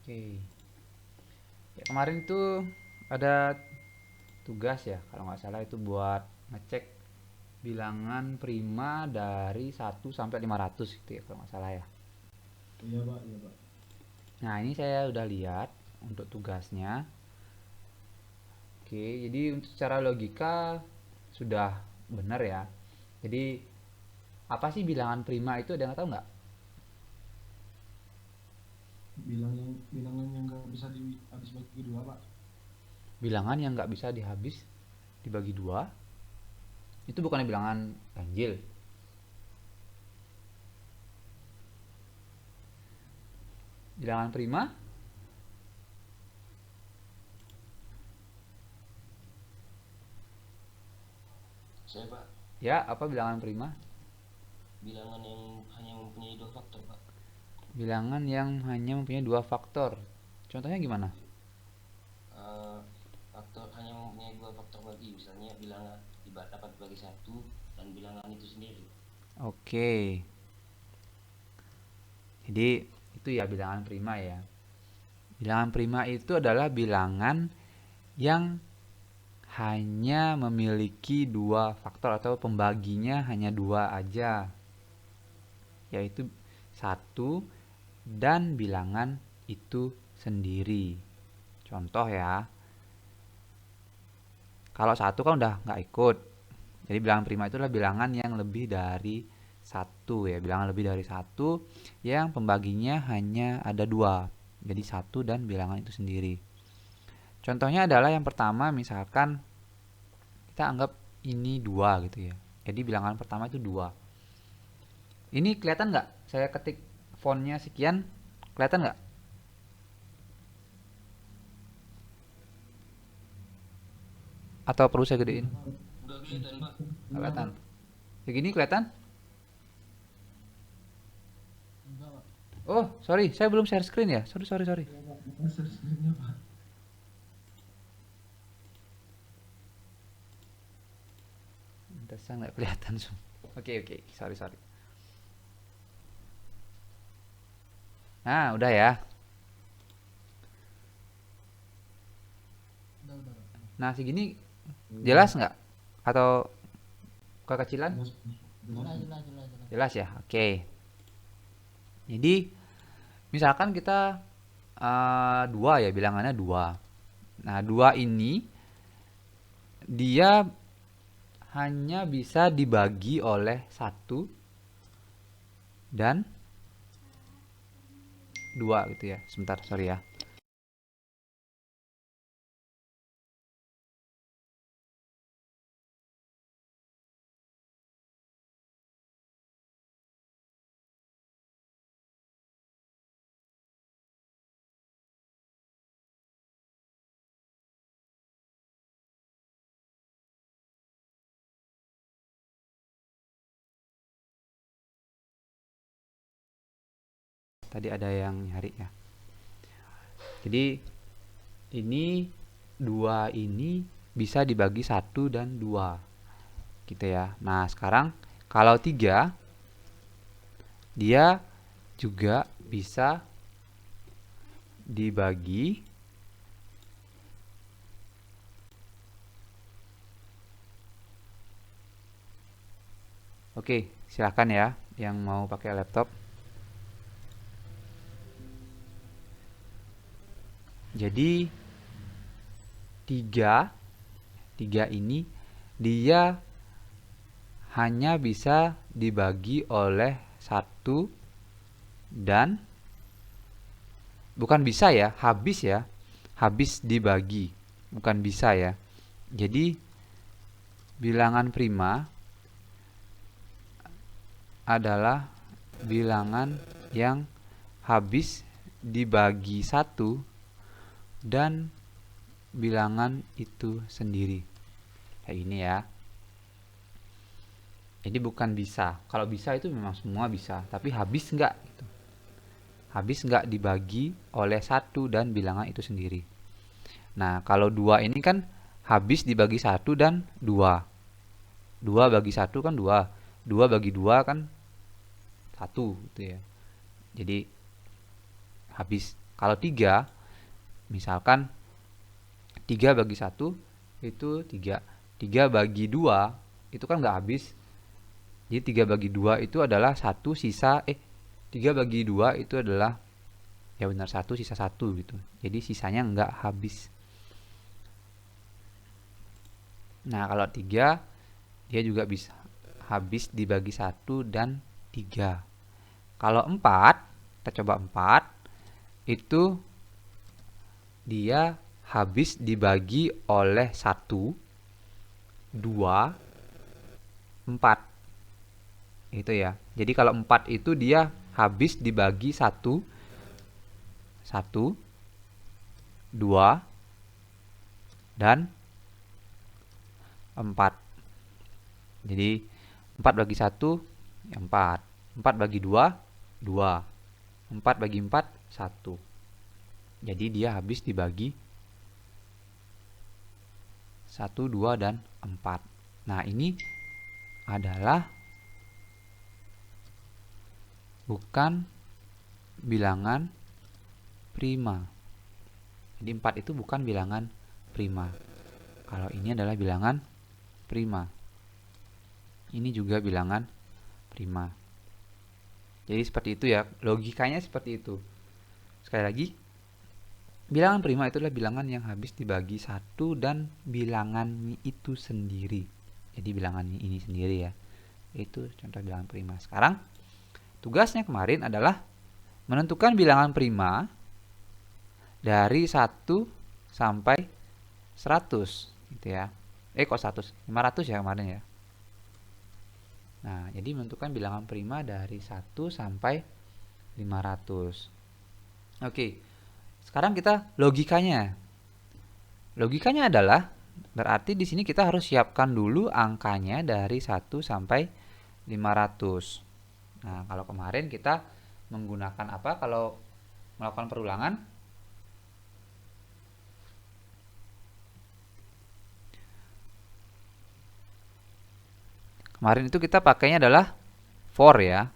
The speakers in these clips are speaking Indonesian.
Oke. Ya, kemarin itu ada tugas ya, kalau nggak salah itu buat ngecek bilangan prima dari 1 sampai 500 gitu ya, kalau nggak salah ya. Iya Pak, iya Pak. Nah, ini saya udah lihat untuk tugasnya. Oke, jadi untuk secara logika sudah benar ya. Jadi, apa sih bilangan prima itu, ada yang tahu nggak? Bilangan yang nggak bisa habis bagi dua Pak. Bilangan yang nggak bisa dibagi dua, itu bukannya bilangan ganjil. Bilangan prima, Saya Pak, ya apa bilangan prima? bilangan yang hanya mempunyai dua faktor Pak. Bilangan yang hanya mempunyai dua faktor. Contohnya gimana? Eh, Faktor hanya mempunyai dua faktor bagi, misalnya bilangan dapat bagi satu dan bilangan itu sendiri. Oke, jadi itu ya bilangan prima ya. Bilangan prima itu adalah bilangan yang hanya memiliki dua faktor atau pembaginya hanya dua aja, yaitu satu dan bilangan itu sendiri. Contoh ya, kalau satu kan udah nggak ikut. Jadi bilangan prima itu adalah bilangan yang lebih dari satu ya, bilangan lebih dari satu yang pembaginya hanya ada dua. Jadi satu dan bilangan itu sendiri. Contohnya adalah yang pertama, misalkan kita anggap ini dua gitu ya. Jadi bilangan pertama itu dua. Ini kelihatan nggak? Saya ketik fontnya sekian, kelihatan nggak? Atau perlu saya gedein? Udah Pak. Udah kelihatan Pak. Enggak Kelihatan. Pak. Segini kelihatan? Enggak Pak. Oh, sorry, saya belum share screen ya. Sorry, sorry, sorry. Iya Pak. Bukan share screen-nya Pak. Saya nggak kelihatan. Oke, oke, sorry, sorry. Nah, udah ya. Udah Pak. Nah, segini Udah. jelas nggak? Atau kekecilan? Jelas, jelas. Jelas ya. Oke. Jadi, misalkan kita dua ya, bilangannya dua. Nah, dua ini dia hanya bisa dibagi oleh satu dan dua gitu ya. Sebentar, sorry ya. Tadi ada yang nyari ya. Jadi ini dua ini bisa dibagi satu dan dua gitu ya. Nah, sekarang kalau tiga, dia juga bisa dibagi. Oke, silakan ya yang mau pakai laptop. Jadi tiga, tiga ini dia hanya bisa dibagi oleh satu dan bukan bisa ya, habis ya, habis dibagi, bukan bisa ya. Jadi bilangan prima adalah bilangan yang habis dibagi satu dan bilangan itu sendiri. Kayak gini ya. Jadi bukan bisa. Kalau bisa itu memang semua bisa, tapi habis enggak gitu. Habis enggak dibagi oleh satu dan bilangan itu sendiri. Nah, kalau dua ini kan habis dibagi satu dan dua. Dua bagi satu kan dua. Dua bagi dua kan satu gitu ya. Jadi habis. Kalau 3, misalkan 3 bagi 1 itu 3. 3 bagi 2 itu kan nggak habis. Jadi 3 bagi 2 itu adalah 1 sisa 3 bagi 2 itu adalah ya benar 1 sisa 1 gitu. Jadi sisanya nggak habis. Nah, kalau 3 dia juga bisa habis dibagi 1 dan 3. Kalau 4, kita coba 4 itu dia habis dibagi oleh 1, 2, 4. Itu ya. Jadi kalau 4 itu dia habis dibagi 1, 2, dan 4. Jadi 4 bagi 1 ya 4. 4 bagi 2, 2. 4 bagi 4, 1. Jadi dia habis dibagi 1, 2, dan 4. Nah, ini adalah bukan bilangan prima. Jadi 4 itu bukan bilangan prima. Kalau ini adalah bilangan prima. Ini juga bilangan prima. Jadi seperti itu ya, logikanya seperti itu. Sekali lagi, bilangan prima itu adalah bilangan yang habis dibagi 1 dan bilangannya itu sendiri. Jadi bilangannya ini sendiri ya. Itu contoh bilangan prima. Sekarang tugasnya kemarin adalah menentukan bilangan prima dari 1 sampai 100 gitu ya. Kok 100? 500 ya kemarin ya. Nah, jadi menentukan bilangan prima dari 1 sampai 500. Oke. Sekarang kita logikanya. Logikanya adalah berarti di sini kita harus siapkan dulu angkanya dari 1 sampai 500. Nah, kalau kemarin kita menggunakan apa kalau melakukan perulangan? Kemarin itu kita pakainya adalah for ya.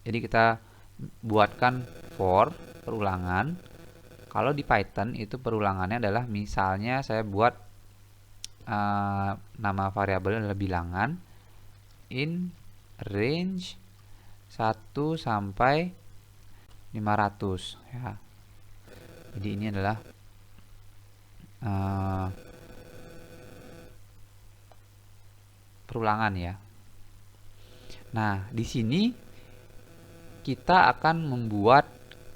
Jadi kita buatkan for perulangan. Kalau di Python itu perulangannya adalah misalnya saya buat nama variabel adalah bilangan in range 1 sampai 500 ya. Jadi ini adalah perulangan ya. Nah, di sini kita akan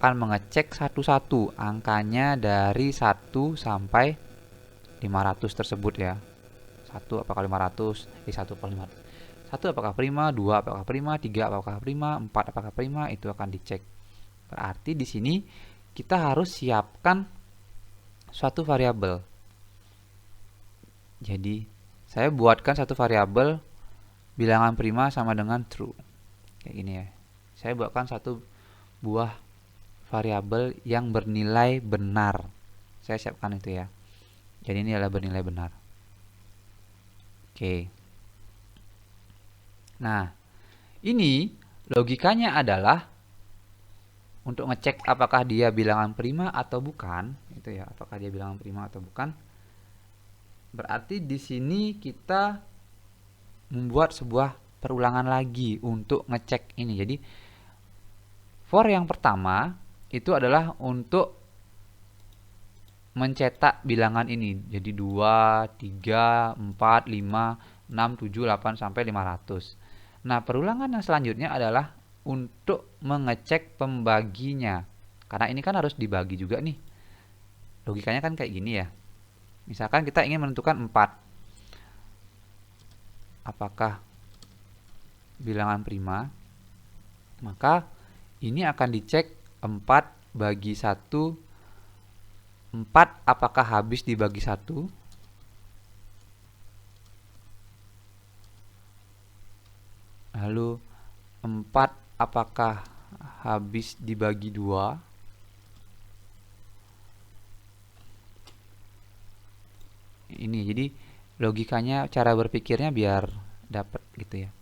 mengecek satu-satu angkanya dari 1 sampai 500 tersebut ya. 1 apakah 500? 1 apakah 500? 1 apakah prima? 2 apakah prima? 3 apakah prima? 4 apakah prima? Itu akan dicek. Berarti di sini kita harus siapkan suatu variabel. Jadi saya buatkan satu variabel bilangan prima sama dengan true. Kayak gini ya. Saya buatkan satu buah variabel yang bernilai benar. Saya siapkan itu ya. Jadi ini adalah bernilai benar. Oke. Nah, ini logikanya adalah untuk ngecek apakah dia bilangan prima atau bukan, itu ya, apakah dia bilangan prima atau bukan. Berarti di sini kita membuat sebuah perulangan lagi untuk ngecek ini. Jadi for yang pertama itu adalah untuk mencetak bilangan ini. Jadi 2, 3, 4, 5, 6, 7, 8 sampai 500. Nah, perulangan yang selanjutnya adalah untuk mengecek pembaginya. Karena ini kan harus dibagi juga nih. Logikanya kan kayak gini ya. Misalkan kita ingin menentukan 4. Apakah bilangan prima? Maka ini akan dicek 4 bagi 1. 4 apakah habis dibagi 1? Lalu 4 apakah habis dibagi 2? Ini jadi logikanya, cara berpikirnya biar dapat gitu ya.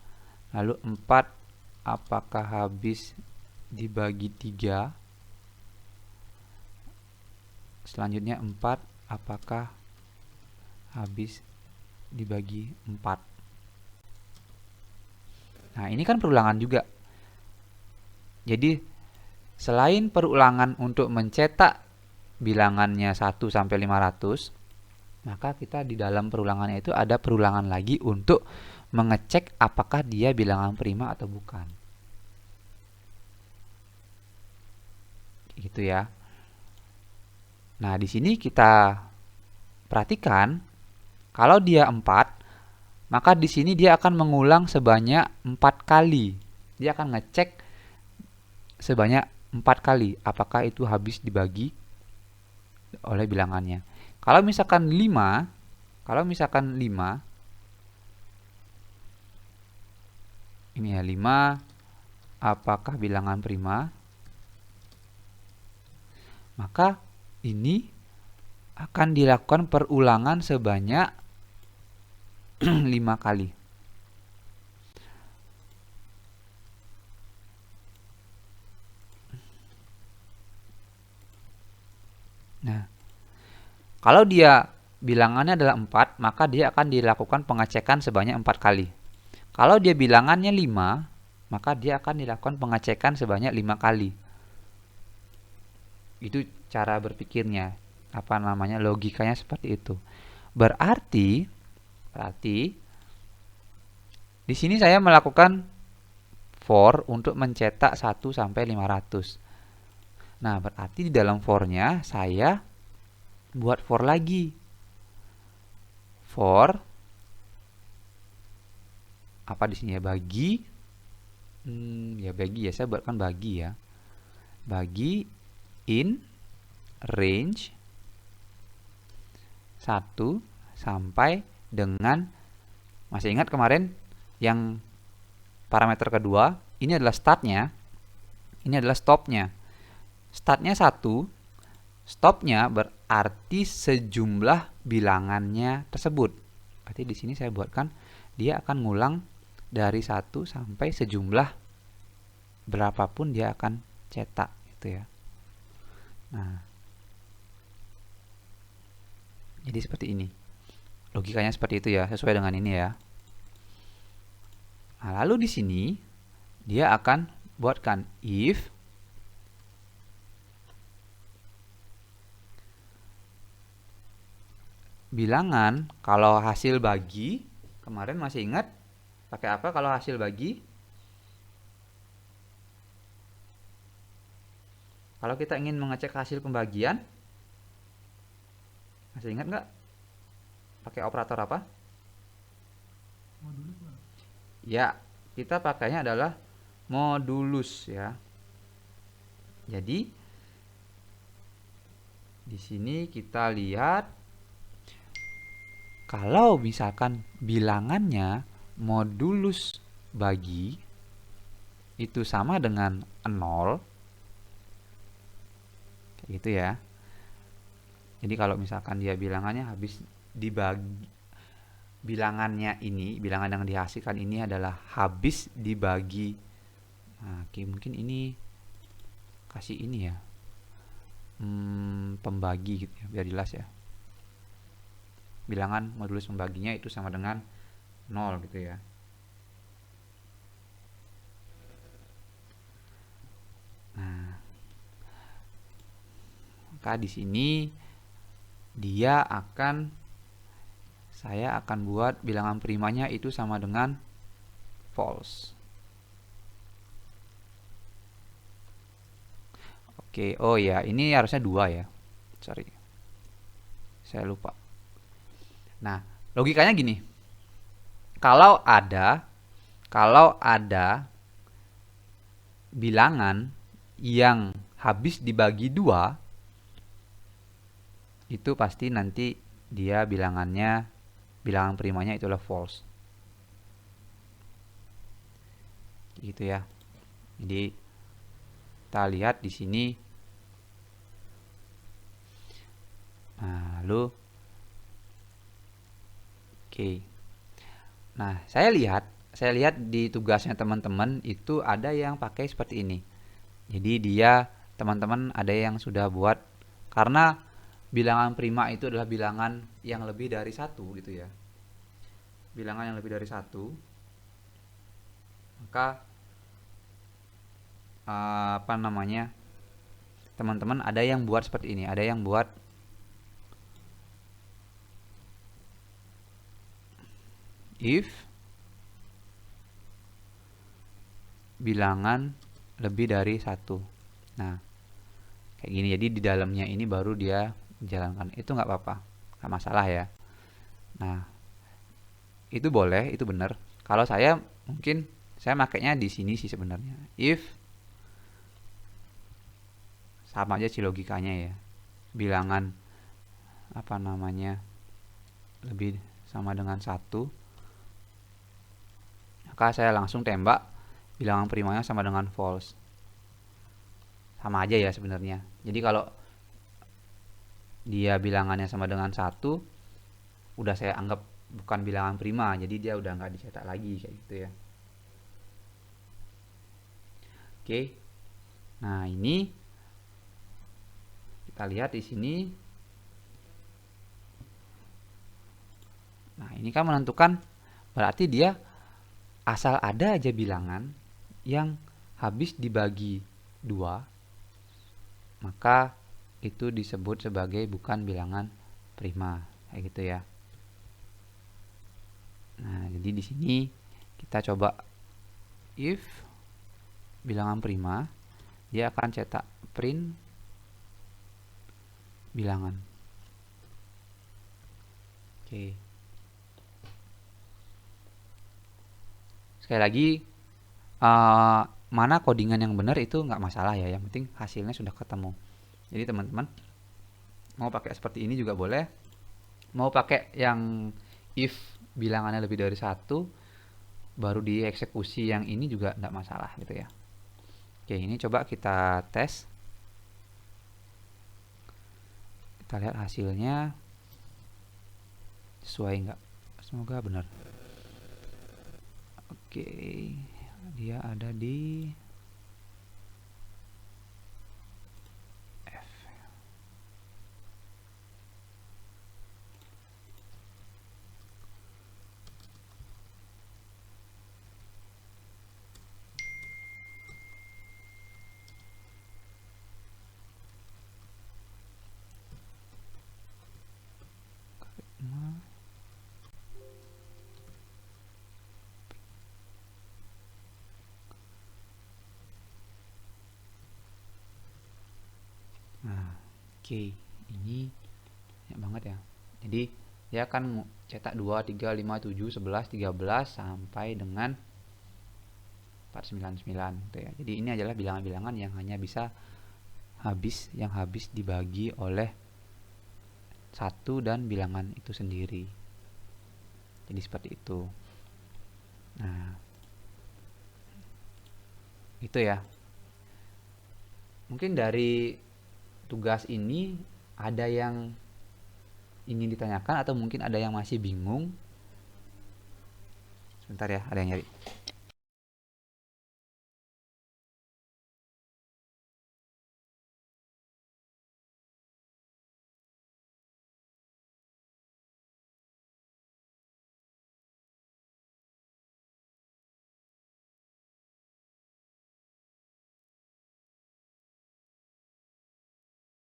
Lalu 4 apakah habis dibagi 3? selanjutnya 4, apakah habis dibagi 4. Nah, ini kan perulangan juga. Jadi, selain perulangan untuk mencetak bilangannya 1 sampai 500, maka kita di dalam perulangannya itu ada perulangan lagi untuk mengecek apakah dia bilangan prima atau bukan. Gitu ya. Nah, di sini kita perhatikan kalau dia 4, maka di sini dia akan mengulang sebanyak 4 kali. Dia akan ngecek sebanyak 4 kali apakah itu habis dibagi oleh bilangannya. Kalau misalkan 5, ini ya 5, apakah bilangan prima? Maka ini akan dilakukan perulangan sebanyak 5 kali. Nah, kalau dia bilangannya adalah 4, maka dia akan dilakukan pengecekan sebanyak 4 kali. Kalau dia bilangannya 5, maka dia akan dilakukan pengecekan sebanyak 5 kali. Itu cara berpikirnya, logikanya seperti itu. Berarti di sini saya melakukan for untuk mencetak 1 sampai 500. Nah, berarti di dalam for-nya saya buat for lagi. For apa di sini ya? Bagi. Bagi ya, saya buatkan bagi ya. Bagi in range 1 sampai dengan, masih ingat kemarin yang parameter kedua, ini adalah startnya, ini adalah stopnya. Startnya 1, stopnya berarti sejumlah bilangannya tersebut. Berarti di sini saya buatkan dia akan ngulang dari 1 sampai sejumlah berapapun dia akan cetak gitu ya. Nah, jadi seperti ini. Logikanya seperti itu ya, sesuai dengan ini ya. Nah, lalu di sini dia akan buatkan if bilangan kalau hasil bagi, kemarin masih ingat pakai apa kalau hasil bagi? Kalau kita ingin mengecek hasil pembagian, masih ingat nggak? Pakai operator apa? Modulus lah. Ya, kita pakainya adalah modulus ya. Jadi di sini kita lihat kalau misalkan bilangannya modulus bagi itu sama dengan 0, kayak gitu ya. Jadi kalau misalkan dia bilangannya habis dibagi, bilangannya ini, bilangan yang dihasilkan ini adalah habis dibagi. Nah, oke, mungkin ini kasih ini ya, pembagi gitu ya, biar jelas ya. Bilangan modulus pembaginya itu sama dengan 0 gitu ya. Nah, maka di sini saya akan buat bilangan primanya itu sama dengan false. Oke, oh ya, ini harusnya 2 ya. Sorry. Saya lupa. Nah, logikanya gini. Kalau ada bilangan yang habis dibagi 2, itu pasti nanti dia bilangan primanya itulah false. Gitu ya. Jadi kita lihat di sini. Nah, lalu oke. Nah, saya lihat di tugasnya teman-teman itu ada yang pakai seperti ini. Jadi teman-teman ada yang sudah buat, karena bilangan prima itu adalah bilangan yang lebih dari satu gitu ya, bilangan yang lebih dari satu, maka apa namanya, teman-teman ada yang buat seperti ini, ada yang buat if bilangan lebih dari satu. Nah, kayak gini. Jadi di dalamnya ini baru dia jalankan. Itu nggak apa-apa, nggak masalah ya. Nah, itu boleh, itu benar. Kalau saya mungkin saya makainya di sini sih sebenarnya. If sama aja sih logikanya ya. Bilangan apa namanya lebih sama dengan satu, maka saya langsung tembak bilangan primanya sama dengan false. Sama aja ya sebenarnya. Jadi kalau dia bilangannya sama dengan satu, udah saya anggap bukan bilangan prima, jadi dia udah nggak dicetak lagi kayak gitu ya. Oke. Nah, ini kita lihat di sini. Nah, ini kan menentukan, berarti dia asal ada aja bilangan yang habis dibagi 2, maka itu disebut sebagai bukan bilangan prima, kayak gitu ya. Nah, jadi di sini kita coba if bilangan prima, dia akan cetak print bilangan. Oke. Sekali lagi, mana codingan yang benar itu nggak masalah ya, yang penting hasilnya sudah ketemu. Jadi teman-teman mau pakai seperti ini juga boleh, mau pakai yang if bilangannya lebih dari satu baru dieksekusi yang ini juga nggak masalah gitu ya. Oke, ini coba kita tes, kita lihat hasilnya sesuai nggak. Semoga benar. Oke, dia ada di F. Nah, oke, ini banyak banget ya. Jadi dia akan cetak 2, 3, 5, 7, 11, 13 sampai dengan 499 gitu ya. Jadi ini adalah bilangan-bilangan yang hanya bisa habis dibagi oleh satu dan bilangan itu sendiri. Jadi seperti itu. Nah, itu ya. Mungkin dari tugas ini ada yang ingin ditanyakan atau mungkin ada yang masih bingung. Sebentar ya, ada yang nyari.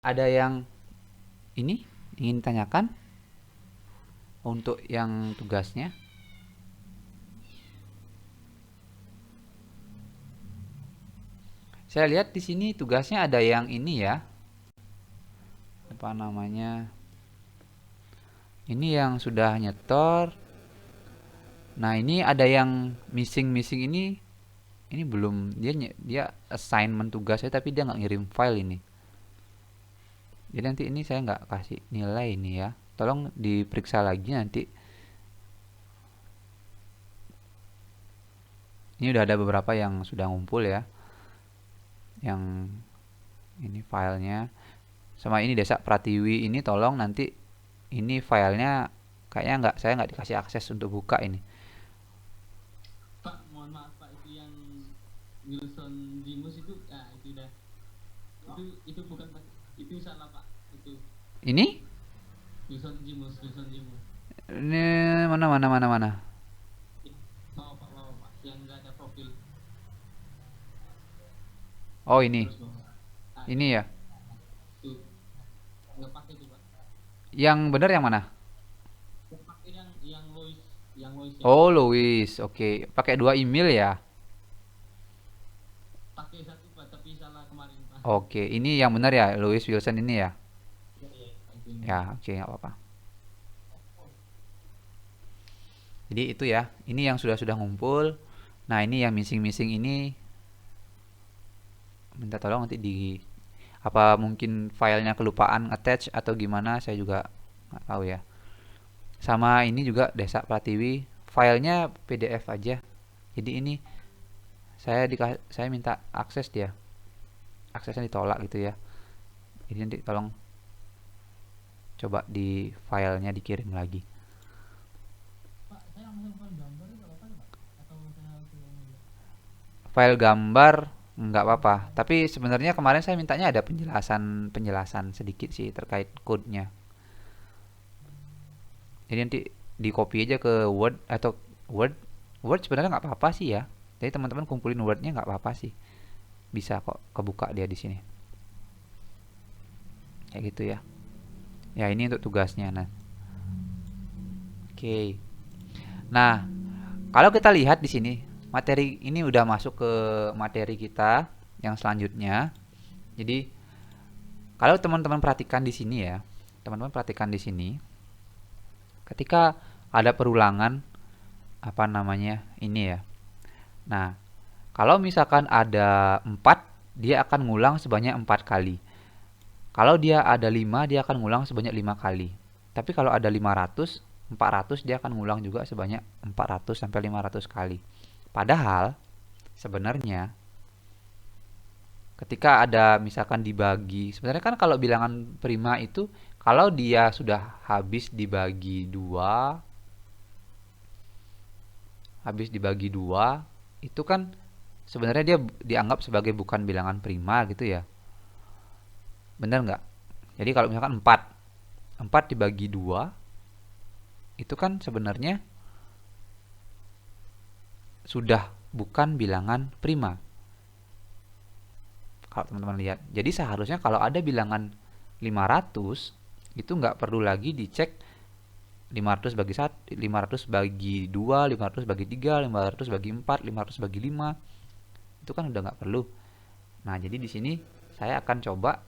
Ada yang ini ingin ditanyakan untuk yang tugasnya? Saya lihat di sini tugasnya ada yang ini ya. Apa namanya? Ini yang sudah nyetor. Nah, ini ada yang missing ini. Ini belum, dia assignment tugasnya tapi dia nggak ngirim file ini. Jadi nanti ini saya nggak kasih nilai ini ya. Tolong diperiksa lagi nanti. Ini udah ada beberapa yang sudah ngumpul ya. Yang ini filenya. Sama ini Desa Pratiwi ini tolong nanti ini filenya kayaknya saya nggak dikasih akses untuk buka ini. Pak, mohon maaf Pak, itu yang Wilson Dimus itu, nah itu udah, itu bukan Pak, itu salah Pak, itu Ini? Wilson Jimus. Ini mana? Bawa pak, yang nggak ada profil. Oh, ini. Terus bawah. Nah, Ini ya. tuh nggak pakai tuh pak. Yang benar yang mana? Yang pakai yang Lois, yang Oh, Louis. Oke. Pakai 2 email ya. pakai satu pak, tapi salah kemarin pak. Oke, ini yang benar ya, Louis Wilson ini ya. Iya. Ya, oke, nggak apa-apa. Jadi itu ya. Ini yang sudah ngumpul. Nah, ini yang missing ini minta tolong nanti di apa mungkin filenya kelupaan attach atau gimana, saya juga nggak tahu ya. Sama ini juga Desa Pratiwi, filenya PDF aja. Jadi ini saya minta akses dia, aksesnya ditolak gitu ya. Jadi nanti tolong coba di filenya dikirim lagi. Pak, saya masukkan gambar itu apa Pak? Atau saya harus ulang lagi? File gambar nggak apa-apa, tapi sebenarnya kemarin saya mintanya ada penjelasan sedikit sih terkait code-nya. Jadi nanti di copy aja ke Word atau Word sebenarnya nggak apa-apa sih ya. Jadi teman-teman kumpulin Word-nya nggak apa-apa sih, bisa kok kebuka dia di sini. Kayak gitu ya. Ya, ini untuk tugasnya. Nah, oke. Nah, kalau kita lihat di sini, materi ini udah masuk ke materi kita yang selanjutnya. Jadi, kalau teman-teman perhatikan di sini ya, teman-teman perhatikan di sini, ketika ada perulangan apa namanya ini ya. Nah, kalau misalkan ada 4, dia akan ngulang sebanyak 4 kali. Kalau dia ada 5, dia akan ngulang sebanyak 5 kali. Tapi kalau ada 500, 400 dia akan ngulang juga sebanyak 400 sampai 500 kali. Padahal sebenarnya ketika ada misalkan dibagi, sebenarnya kan kalau bilangan prima itu kalau dia sudah habis dibagi 2, itu kan sebenarnya dia dianggap sebagai bukan bilangan prima gitu ya. Benar nggak? Jadi kalau misalkan 4 dibagi 2 itu kan sebenarnya sudah bukan bilangan prima. Kalau teman-teman lihat. Jadi seharusnya kalau ada bilangan 500 itu nggak perlu lagi dicek 500 bagi 1, 500 bagi 2, 500 bagi 3, 500 bagi 4, 500 bagi 5. Itu kan udah nggak perlu. Nah, jadi di sini saya akan coba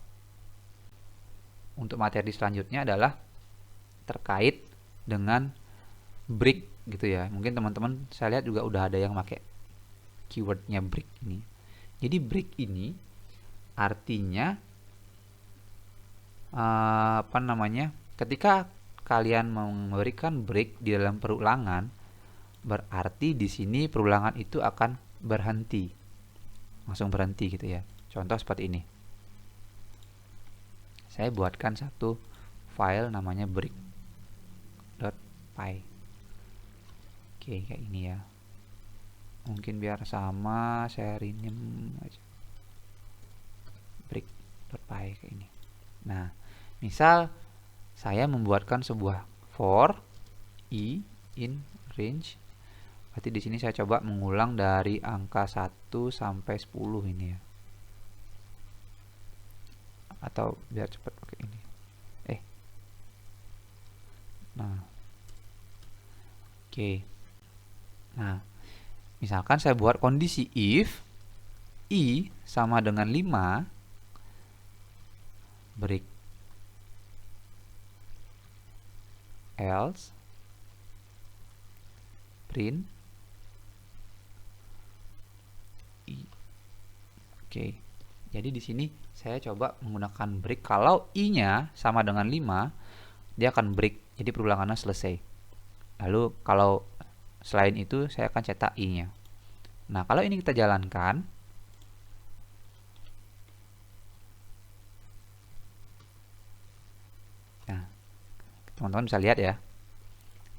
untuk materi selanjutnya adalah terkait dengan break gitu ya. Mungkin teman-teman saya lihat juga udah ada yang pakai keywordnya break ini. Jadi break ini artinya apa namanya? Ketika kalian memberikan break di dalam perulangan, berarti di sini perulangan itu akan berhenti. Langsung berhenti gitu ya. Contoh seperti ini. Saya buatkan satu file namanya break.py. Oke, kayak ini ya. Mungkin biar sama, saya rename aja. Break.py kayak ini. Nah, misal saya membuatkan sebuah for i in range. Berarti di sini saya coba mengulang dari angka 1 sampai 10 ini ya. Atau biar cepat pakai ini. Nah. Oke. Nah, misalkan saya buat kondisi if i sama dengan 5, break else print i. Oke. Jadi di sini saya coba menggunakan break. Kalau i-nya sama dengan 5, dia akan break. Jadi perulangannya selesai. Lalu kalau selain itu saya akan cetak i-nya. Nah, kalau ini kita jalankan, nah, teman-teman bisa lihat ya.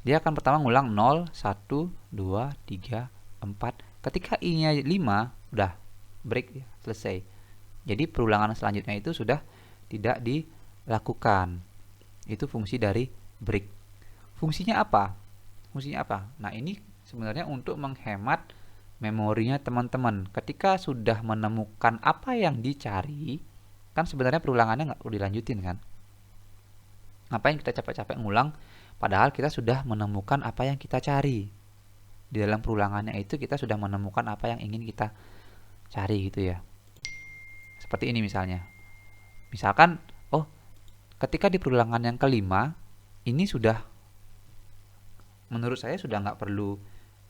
Dia akan pertama ngulang 0, 1, 2, 3, 4. Ketika i-nya 5, udah break ya, selesai. Jadi perulangan selanjutnya itu sudah tidak dilakukan. Itu fungsi dari break. Fungsinya apa? Nah, ini sebenarnya untuk menghemat memorinya teman-teman. Ketika sudah menemukan apa yang dicari, kan sebenarnya perulangannya nggak perlu dilanjutin kan? Ngapain kita capek-capek ngulang, padahal kita sudah menemukan apa yang kita cari. Di dalam perulangannya itu kita sudah menemukan apa yang ingin kita cari gitu ya. Seperti ini misalnya. Misalkan, oh, ketika di perulangan yang kelima, ini sudah, menurut saya sudah nggak perlu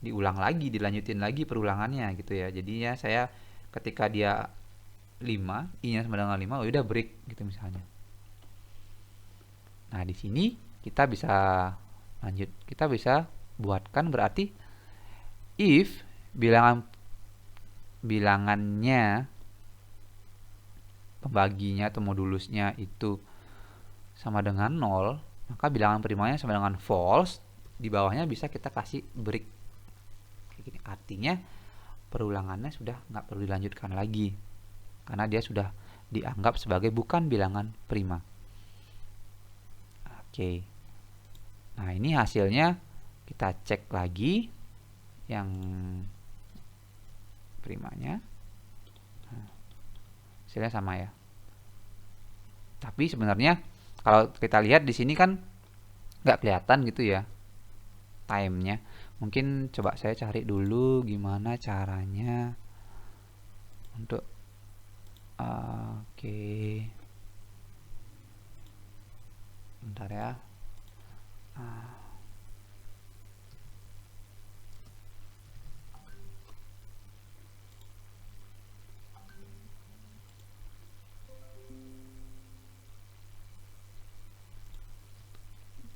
diulang lagi, dilanjutin lagi perulangannya gitu ya. Jadinya saya ketika dia 5, i-nya sama dengan 5, oh udah break gitu misalnya. Nah, di sini kita bisa lanjut. Kita bisa buatkan berarti if bilangannya pembaginya atau modulusnya itu sama dengan 0, maka bilangan primanya sama dengan false. Di bawahnya bisa kita kasih break. Artinya perulangannya sudah nggak perlu dilanjutkan lagi karena dia sudah dianggap sebagai bukan bilangan prima. Oke. Nah, ini hasilnya kita cek lagi yang primanya. Nah, hasilnya sama ya. Tapi sebenarnya kalau kita lihat di sini kan nggak kelihatan gitu ya time-nya. Mungkin coba saya cari dulu gimana caranya untuk oke. Bentar ya.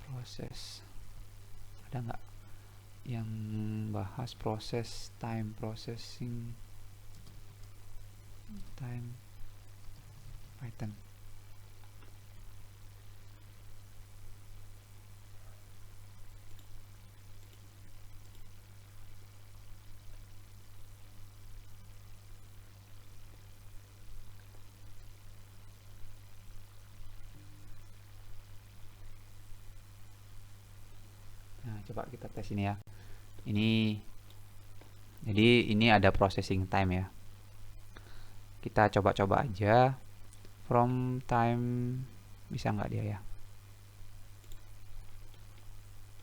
Proses. Ada nggak yang bahas proses time processing time Python? Nah, coba kita tes ini ya. Jadi ini ada processing time ya. Kita coba-coba aja from time, bisa nggak dia ya?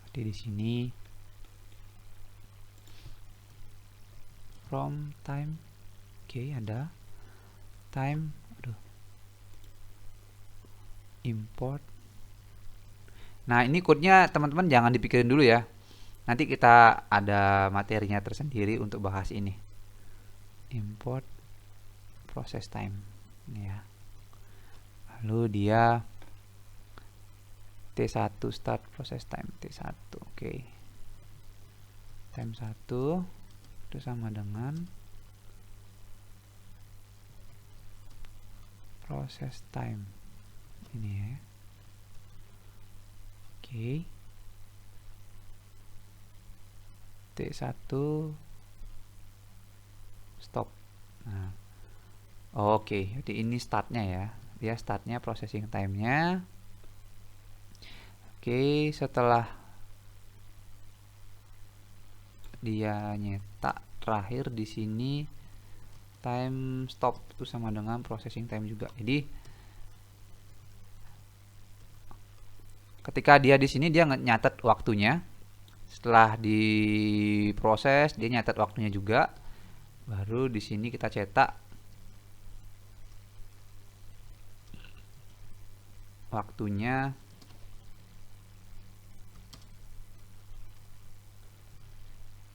Jadi di sini from time, oke, ada time, import. Nah, ini code-nya teman-teman jangan dipikirin dulu ya. Nanti kita ada materinya tersendiri untuk bahas ini. Import process time. Ini ya. Lalu dia T1 start process time T1. Oke. Time 1 itu sama dengan process time. Ini ya. Oke. T1 stop. Nah, oke, jadi ini startnya ya. Dia startnya processing time-nya. Oke, setelah dia nyetak terakhir di sini time stop itu sama dengan processing time juga. Jadi ketika dia di sini dia nyatet waktunya. Setelah diproses dia nyatet waktunya juga. Baru di sini kita cetak waktunya.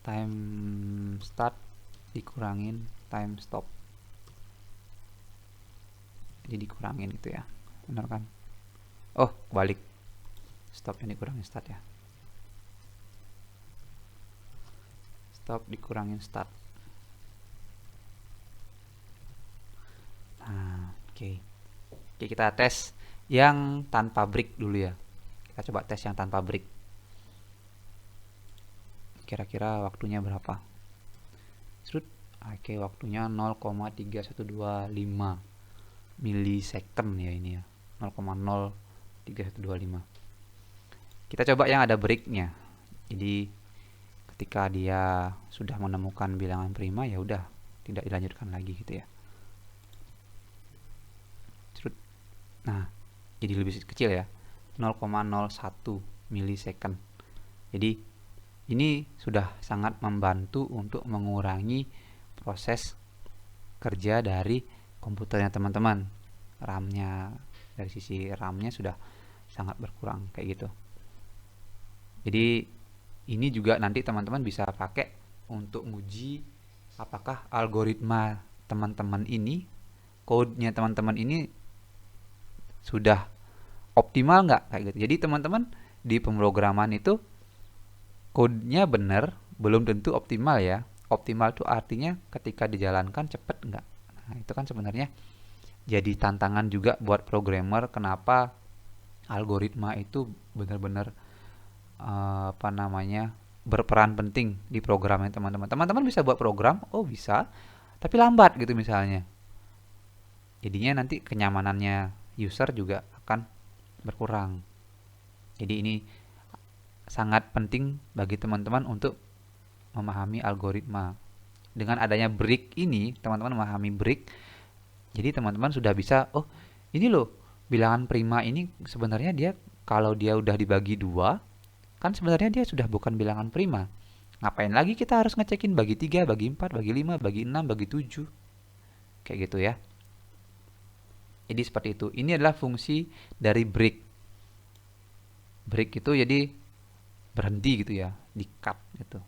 Time start dikurangin time stop. Jadi dikurangin gitu ya. Benar kan? Oh, balik. Stopnya dikurangin start ya. Stop dikurangin start. Nah, oke. Oke, kita tes yang tanpa break dulu ya. Kita coba tes yang tanpa break. Kira-kira waktunya berapa? Oke, waktunya 0,3125 milisecond ya ini ya. 0,03125. Kita coba yang ada breaknya. Jadi ketika dia sudah menemukan bilangan prima, ya udah tidak dilanjutkan lagi gitu ya. Nah, jadi lebih kecil ya, 0,01 milisecond. Jadi ini sudah sangat membantu untuk mengurangi proses kerja dari komputernya teman-teman. RAM-nya, dari sisi RAM-nya sudah sangat berkurang kayak gitu. Jadi ini juga nanti teman-teman bisa pakai untuk nguji apakah algoritma teman-teman ini, code-nya teman-teman ini sudah optimal nggak kayak gitu. Jadi teman-teman di pemrograman itu kodenya benar, belum tentu optimal ya. Optimal itu artinya ketika dijalankan cepet nggak. Nah, itu kan sebenarnya jadi tantangan juga buat programmer. Kenapa algoritma itu benar-benar berperan penting di programnya teman-teman. Teman-teman bisa buat program, oh bisa, tapi lambat gitu misalnya. Jadinya nanti kenyamanannya user juga akan berkurang. Jadi ini sangat penting bagi teman-teman untuk memahami algoritma. Dengan adanya break ini, teman-teman memahami break, jadi teman-teman sudah bisa, oh ini loh, bilangan prima ini sebenarnya dia kalau dia udah dibagi 2, kan sebenarnya dia sudah bukan bilangan prima. Ngapain lagi kita harus ngecekin bagi 3, bagi 4, bagi 5, bagi 6, bagi 7. Kayak gitu ya. Jadi seperti itu. Ini adalah fungsi dari break. Break itu jadi berhenti gitu ya, di cut gitu.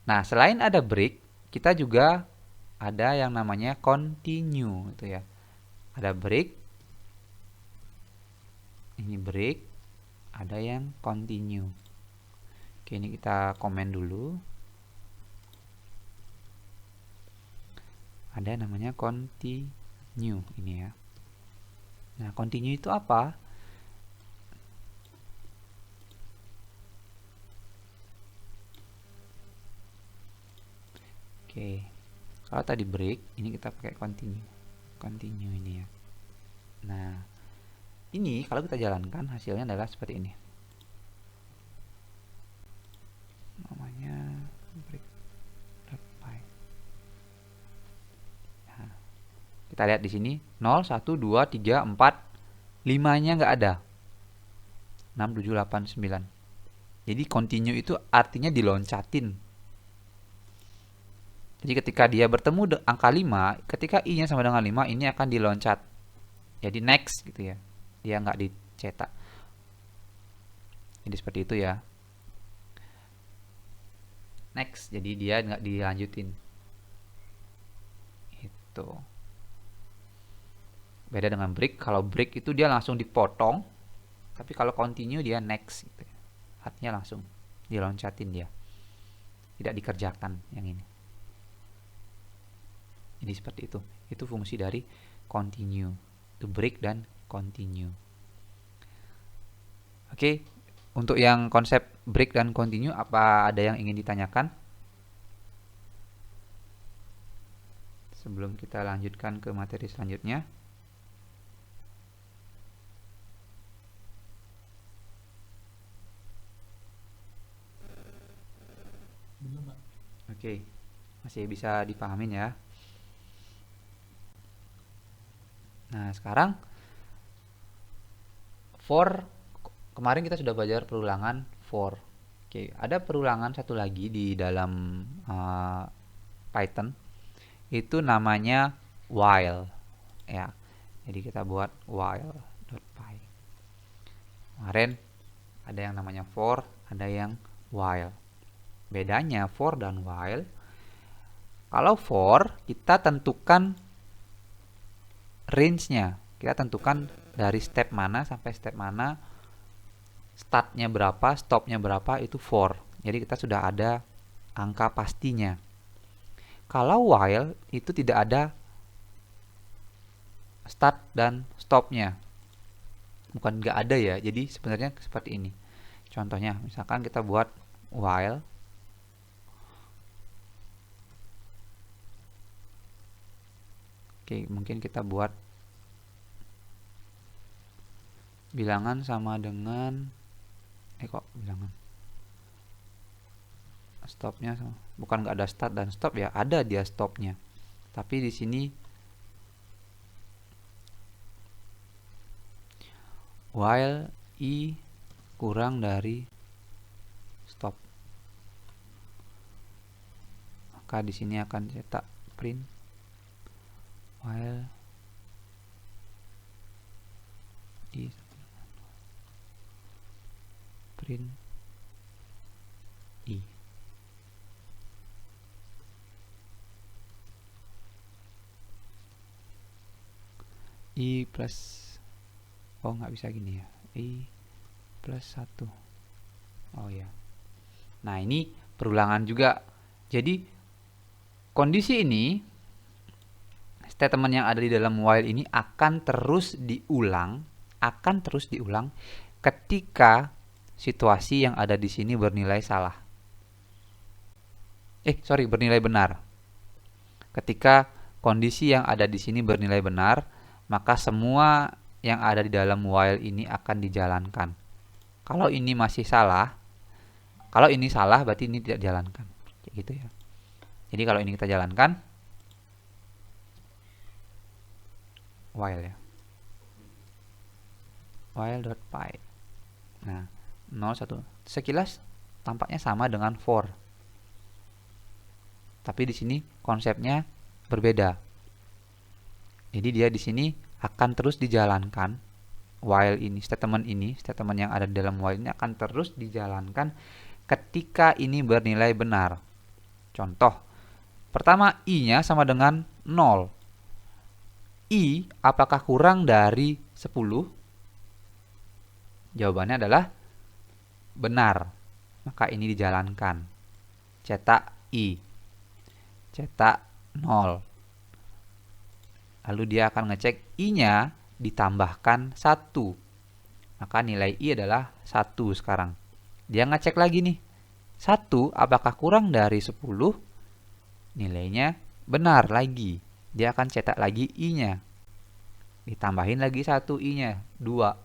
Nah, selain ada break, kita juga ada yang namanya continue gitu ya. Ada break. Ini break, ada yang continue. Oke, ini kita komen dulu. Ada namanya continue ini ya. Nah, continue itu apa? Oke. Kalau tadi break, ini kita pakai continue. Continue ini ya. Nah, ini kalau kita jalankan hasilnya adalah seperti ini. Namanya break.py. Nah, kita lihat di sini 0, 1, 2, 3, 4, 5-nya nggak ada. 6, 7, 8, 9. Jadi continue itu artinya diloncatin. Jadi ketika dia bertemu angka 5, ketika i-nya sama dengan 5, ini akan diloncat. Jadi next gitu ya. Dia nggak dicetak. Jadi seperti itu ya. Next, jadi dia nggak dilanjutin. Itu. Beda dengan break. Kalau break itu dia langsung dipotong. Tapi kalau continue dia next. Gitu. Artinya langsung diloncatin dia. Tidak dikerjakan yang ini. Jadi seperti itu. Itu fungsi dari continue. Itu break dan continue. Oke. Untuk yang konsep break dan continue, apa ada yang ingin ditanyakan? Sebelum kita lanjutkan ke materi selanjutnya. Belum, Pak. Oke, masih bisa dipahamin ya. Nah, sekarang for, kemarin kita sudah belajar perulangan for. Oke, ada perulangan satu lagi di dalam Python. Itu namanya while. Ya. Jadi kita buat while.py. Kemarin ada yang namanya for, ada yang while. Bedanya for dan while, kalau for kita tentukan range-nya. Kita tentukan dari step mana sampai step mana, startnya berapa, stopnya berapa, itu for. Jadi kita sudah ada angka pastinya. Kalau while itu tidak ada start dan stopnya. Bukan nggak ada ya, jadi sebenarnya seperti ini. Contohnya, misalkan kita buat while Oke, mungkin kita buat bilangan sama dengan Kok bilangan stopnya bukan nggak ada start dan stop ya, ada dia stopnya, tapi di sini while i kurang dari stop, maka di sini akan cetak print while i print i. I plus, oh nggak bisa gini ya, I plus 1. Oh ya, nah ini perulangan juga. Jadi kondisi ini, statement yang ada di dalam while ini akan terus diulang ketika situasi yang ada di sini bernilai salah. Bernilai benar. Ketika kondisi yang ada di sini bernilai benar, maka semua yang ada di dalam while ini akan dijalankan. Kalau ini masih salah, kalau ini salah berarti ini tidak dijalankan. Kayak gitu ya. Jadi kalau ini kita jalankan while ya. While.py. Nah, 01. Sekilas tampaknya sama dengan for. Tapi di sini konsepnya berbeda. Jadi dia di sini akan terus dijalankan while ini, statement yang ada di dalam while ini akan terus dijalankan ketika ini bernilai benar. Contoh, pertama i-nya sama dengan 0. I apakah kurang dari 10? Jawabannya adalah benar. Maka ini dijalankan. Cetak i. Cetak 0. Lalu dia akan ngecek i-nya ditambahkan 1. Maka nilai i adalah 1 sekarang. Dia ngecek lagi nih. 1 apakah kurang dari 10? Nilainya benar lagi. Dia akan cetak lagi i-nya. Ditambahin lagi 1 i-nya, 2.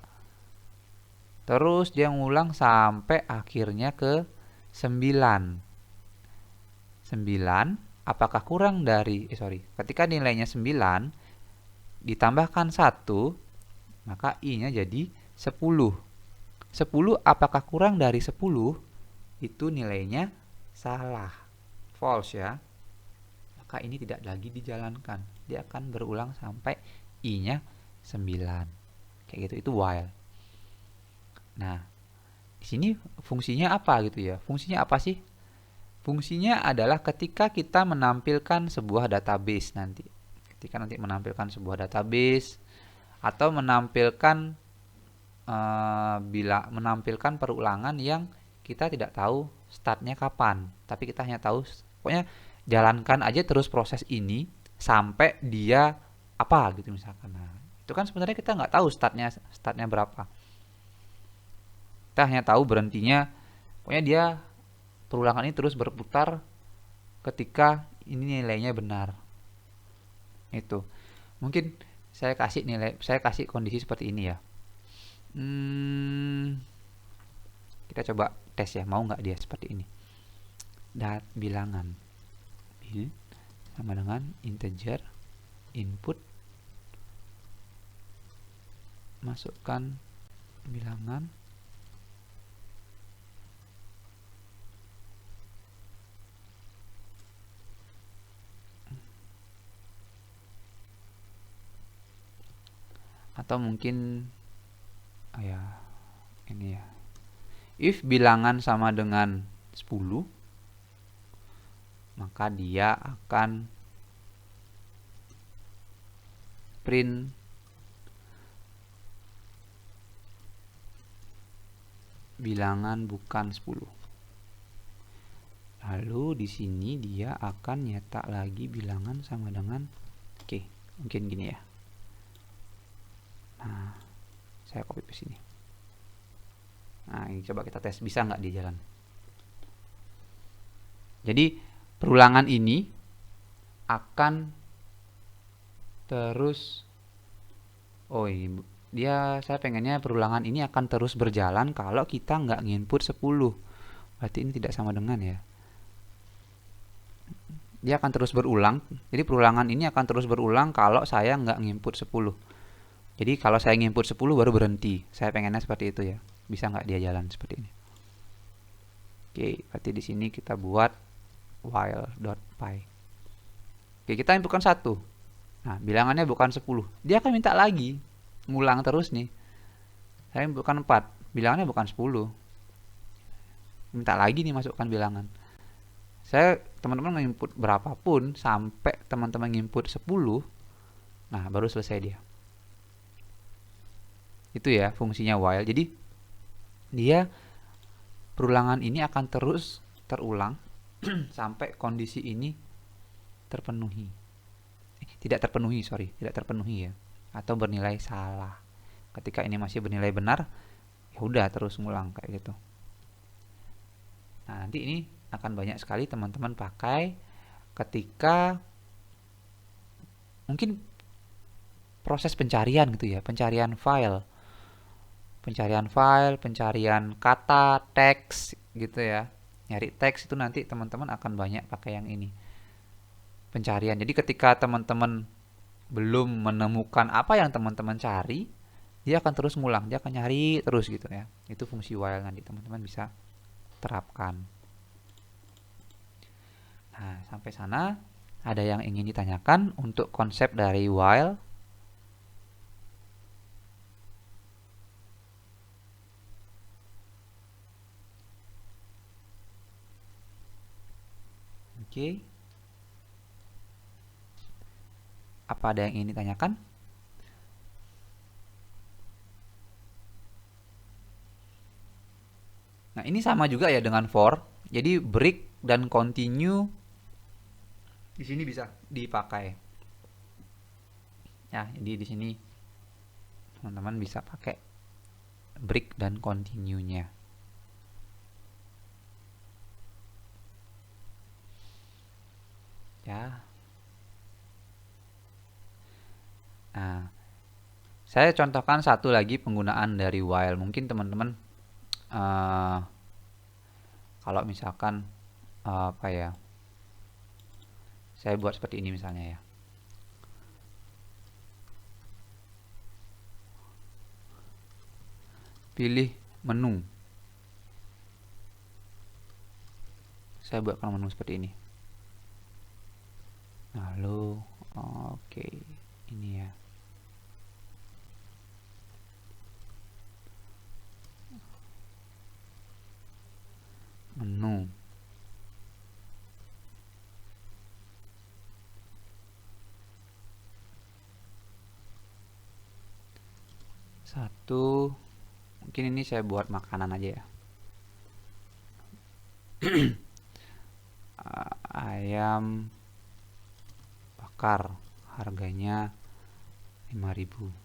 Terus dia ngulang sampai akhirnya ke 9. 9 apakah kurang dari ketika nilainya 9 ditambahkan 1, maka i-nya jadi 10. 10 apakah kurang dari 10? Itu nilainya salah, false ya. Maka ini tidak lagi dijalankan. Dia akan berulang sampai i-nya 9. Kayak gitu, itu while. Nah, di sini fungsinya apa gitu ya? Fungsinya apa sih? Fungsinya adalah ketika kita menampilkan sebuah database nanti. Ketika nanti menampilkan sebuah database atau menampilkan menampilkan perulangan yang kita tidak tahu startnya kapan, tapi kita hanya tahu pokoknya jalankan aja terus proses ini sampai dia apa gitu misalkan. Nah, itu kan sebenarnya kita nggak tahu startnya berapa. Kita hanya tahu berhentinya, pokoknya dia perulangan ini terus berputar ketika ini nilainya benar. Itu mungkin saya kasih kondisi seperti ini ya. Kita coba tes ya, mau nggak dia seperti ini. Bilangan bil sama dengan integer input, masukkan bilangan, atau mungkin ini ya, if bilangan sama dengan 10, maka dia akan print bilangan bukan 10. Lalu di sini dia akan nyetak lagi bilangan sama dengan mungkin gini ya. Nah, saya copy ke sini. Nah, ini coba kita tes bisa nggak di jalan. Jadi perulangan ini akan terus Saya pengennya perulangan ini akan terus berjalan kalau kita nggak nginput 10. Berarti ini tidak sama dengan ya. Dia akan terus berulang. Jadi perulangan ini akan terus berulang kalau saya nggak nginput 10. Jadi kalau saya nginput 10 baru berhenti. Saya pengennya seperti itu ya. Bisa nggak dia jalan seperti ini? Oke, berarti di sini kita buat while.py. Oke, kita inputkan 1. Nah, bilangannya bukan 10. Dia akan minta lagi. Ngulang terus nih. Saya inputkan 4. Bilangannya bukan 10. Minta lagi nih masukkan bilangan. Teman-teman nginput berapapun sampai teman-teman nginput 10. Nah, baru selesai dia. Itu ya fungsinya while. Jadi dia perulangan ini akan terus terulang sampai kondisi ini terpenuhi. Tidak terpenuhi ya. Atau bernilai salah. Ketika ini masih bernilai benar, ya udah terus ngulang kayak gitu. Nah, nanti ini akan banyak sekali teman-teman pakai ketika mungkin proses pencarian gitu ya, pencarian file, pencarian kata, teks gitu ya. Nyari teks itu nanti teman-teman akan banyak pakai yang ini. Pencarian. Jadi ketika teman-teman belum menemukan apa yang teman-teman cari, dia akan terus ngulang, dia akan nyari terus gitu ya. Itu fungsi while nanti teman-teman bisa terapkan. Nah, sampai sana ada yang ingin ditanyakan untuk konsep dari while? Oke. Apa ada yang ingin ditanyakan? Nah, ini sama juga ya dengan for. Jadi break dan continue di sini bisa dipakai. Ya, jadi di sini teman-teman bisa pakai break dan continue-nya. Ya. Nah, saya contohkan satu lagi penggunaan dari while. Mungkin teman-teman kalau misalkan apa ya, saya buat seperti ini misalnya ya. Pilih menu. Saya buatkan menu seperti ini. Lalu oke, ini ya. Menu. Satu, mungkin ini saya buat makanan aja ya. Ayam bakar, harganya 5.000.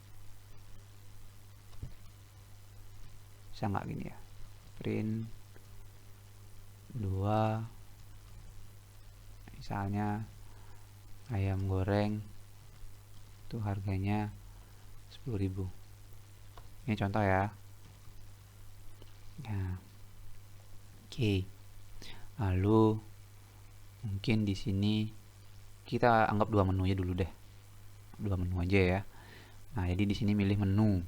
Bisa nggak gini ya? Print 2, misalnya ayam goreng itu harganya 10.000. Ini contoh ya. Nah, oke. Lalu mungkin di sini kita anggap 2 menu aja dulu deh. 2 menu aja ya. Nah, jadi di sini milih menu.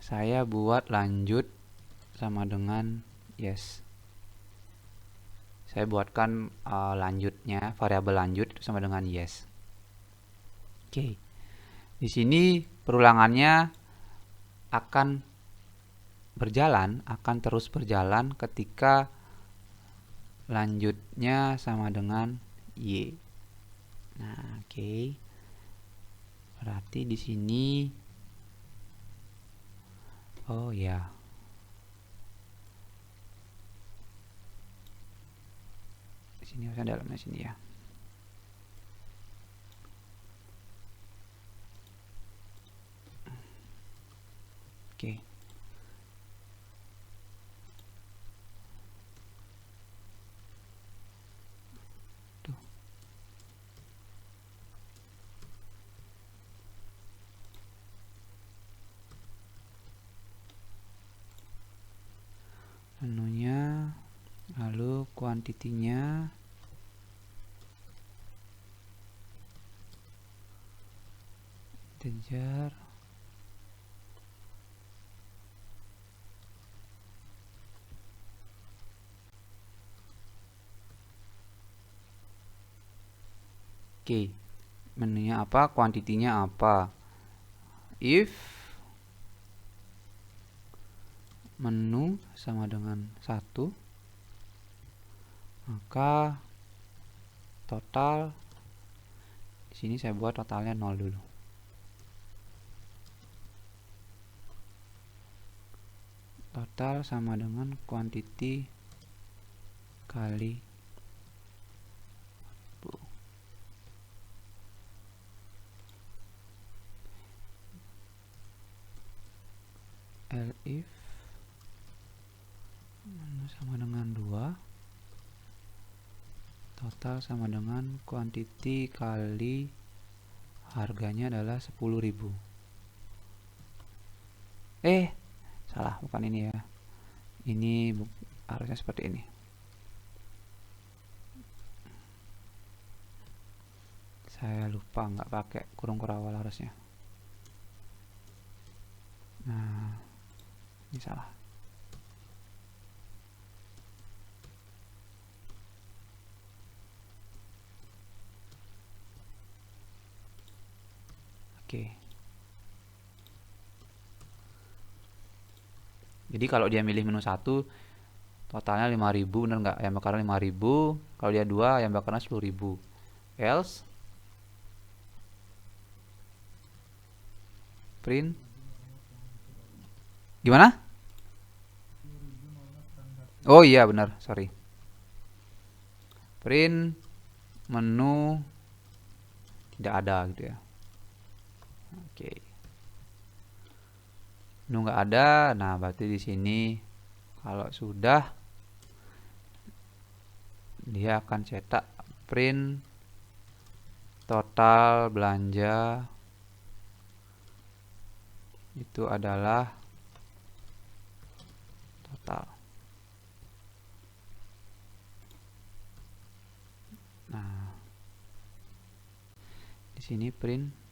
Saya buat lanjut sama dengan yes. Saya buatkan lanjutnya, variabel lanjut itu sama dengan yes. Oke. Di sini perulangannya akan terus berjalan ketika lanjutnya sama dengan y. Nah, oke. Berarti di sini oh ya. Di sini harusnya dalamnya sini ya. Oke. Tuh. Menunya, lalu kuantitinya, integer, oke, menunya apa, kuantitinya apa. If menu sama dengan 1, maka total, di sini saya buat totalnya 0 dulu. Total sama dengan quantity kali elif menu sama dengan 2, total sama dengan quantity kali harganya adalah 10.000. Salah, bukan ini ya. Ini harusnya seperti ini. Saya lupa nggak pakai kurung kurawal harusnya. Nah, ini salah. Oke. Jadi kalau dia milih menu 1, totalnya 5.000, bener nggak? Ayam bakarnya 5.000. Kalau dia 2, ayam bakarnya 10.000. Else print gimana? Oh iya benar, sorry. Print menu tidak ada gitu ya. Oke. Menu nggak ada, nah berarti di sini kalau sudah dia akan cetak print total belanja itu adalah total. Nah, di sini print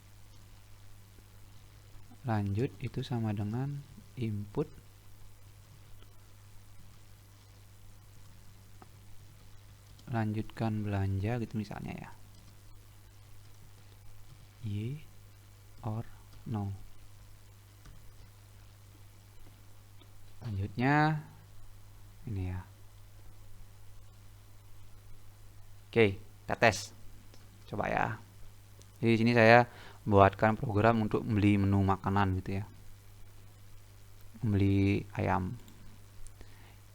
lanjut itu sama dengan input lanjutkan belanja gitu misalnya ya, y or no. Lanjutnya ini ya. Oke, kita tes. Coba ya. Jadi di sini saya buatkan program untuk beli menu makanan gitu ya. Membeli ayam.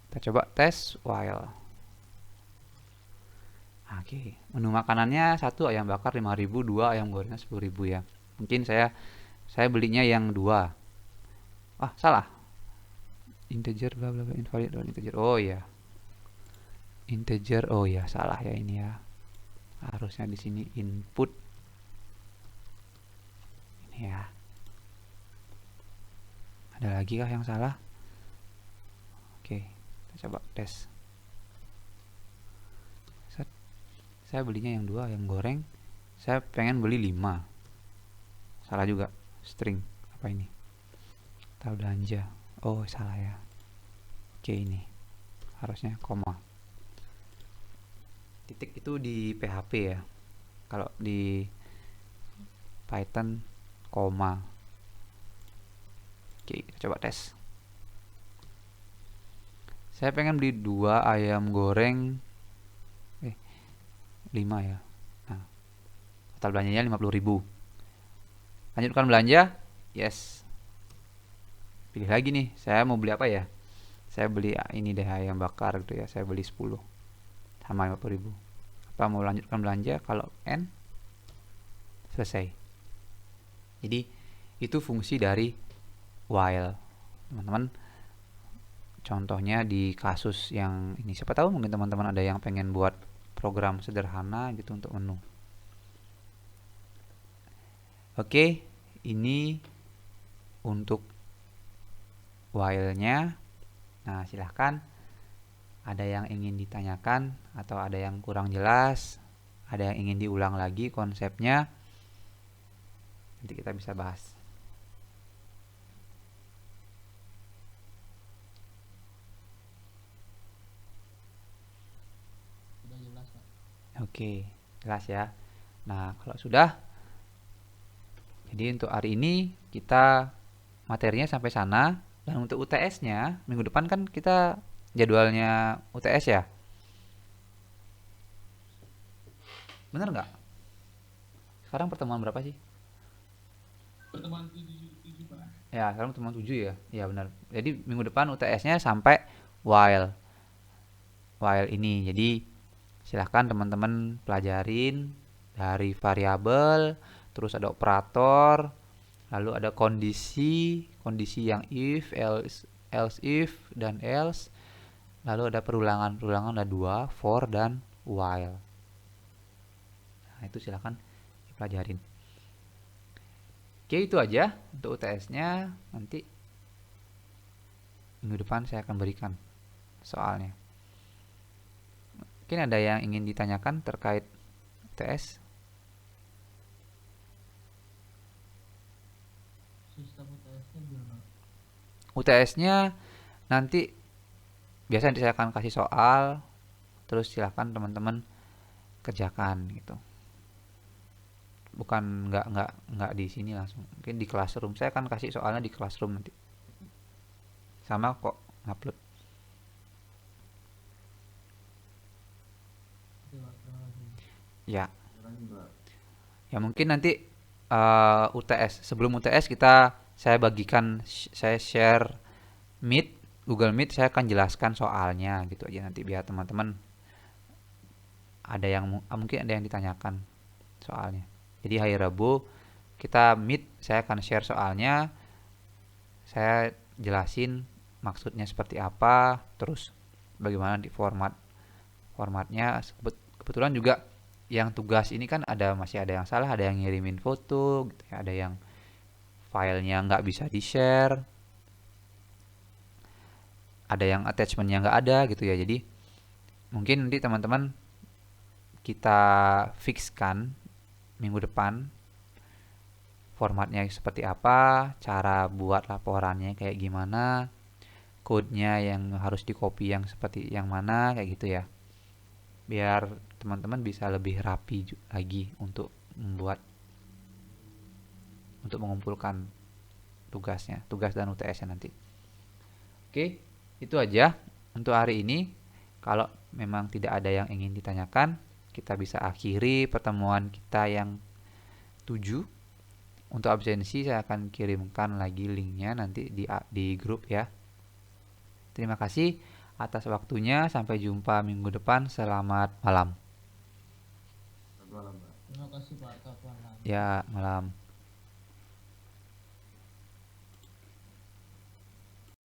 Kita coba tes while. Oke, menu makanannya 1 ayam bakar 5.000, 2 ayam gorengnya 10.000 ya. Mungkin saya belinya yang 2. Ah, salah. Integer bla bla bla invalid integer. Oh iya. Integer. Oh iya, salah ya ini ya. Harusnya di sini input. Ini ya. Ada lagi kah yang salah? Oke, kita coba tes. Saya belinya yang 2 ayam goreng. Saya pengen beli 5. Salah juga. String. Apa ini? Total belanja. Oh, salah ya. Oke, ini. Harusnya koma. Titik itu di PHP ya. Kalau di Python koma. Oke, kita coba tes. Saya pengen beli 2 ayam goreng 5 ya. Nah, total belanjanya 50.000. Lanjutkan belanja. Yes. Pilih lagi nih, saya mau beli apa ya? Saya beli ini deh ayam bakar gitu ya. Saya beli 10 sama 50.000. Apa mau lanjutkan belanja? Kalau N selesai. Jadi itu fungsi dari while. teman-teman contohnya di kasus yang ini. Siapa tahu mungkin teman-teman ada yang pengen buat program sederhana gitu untuk menu. Oke, ini untuk while-nya. Nah, silahkan ada yang ingin ditanyakan atau ada yang kurang jelas, ada yang ingin diulang lagi konsepnya, nanti kita bisa bahas. Sudah jelas Pak. Oke, jelas ya. Nah, kalau sudah, jadi untuk hari ini kita materinya sampai sana. Dan untuk UTS-nya, minggu depan kan kita jadwalnya UTS ya? Bener nggak? Sekarang pertemuan berapa sih? Pertemuan 7 Pak. Ya, sekarang pertemuan 7 ya? Iya benar. Jadi minggu depan UTS-nya sampai while ini. Jadi silahkan teman-teman pelajarin dari variabel, terus ada operator, lalu ada kondisi yang if, else if, dan else. Lalu ada perulangan ada 2, for, dan while. Nah, itu silahkan dipelajarin. Oke, itu aja untuk UTS-nya. Nanti minggu depan saya akan berikan soalnya. Mungkin ada yang ingin ditanyakan terkait UTS? Sistem UTS-nya gimana? UTS-nya nanti biasanya saya akan kasih soal, terus silahkan teman-teman kerjakan gitu. Bukan nggak di sini langsung, mungkin di classroom. Saya akan kasih soalnya di classroom nanti. Sama kok upload. Oke Pak, terima kasih. Ya. Ya mungkin nanti UTS, sebelum UTS saya bagikan, saya share Meet, Google Meet, saya akan jelaskan soalnya gitu aja nanti biar teman-teman ada yang mungkin ada yang ditanyakan soalnya. Jadi hari Rabu kita Meet, saya akan share soalnya, saya jelasin maksudnya seperti apa, terus bagaimana di formatnya. Kebetulan juga yang tugas ini kan masih ada yang salah, ada yang ngirimin foto gitu ya, ada yang filenya nggak bisa di share, ada yang attachmentnya nggak ada gitu ya. Jadi mungkin nanti teman-teman kita fixkan minggu depan formatnya seperti apa, cara buat laporannya kayak gimana, code-nya yang harus di copy yang seperti yang mana, kayak gitu ya. Biar teman-teman bisa lebih rapi lagi untuk mengumpulkan tugas dan UTS-nya nanti. Oke, itu aja untuk hari ini. Kalau memang tidak ada yang ingin ditanyakan, kita bisa akhiri pertemuan kita yang 7. Untuk absensi saya akan kirimkan lagi linknya nanti di grup ya. Terima kasih atas waktunya. Sampai jumpa minggu depan. Selamat malam. Terima kasih Pak. Selamat malam. Ya, malam.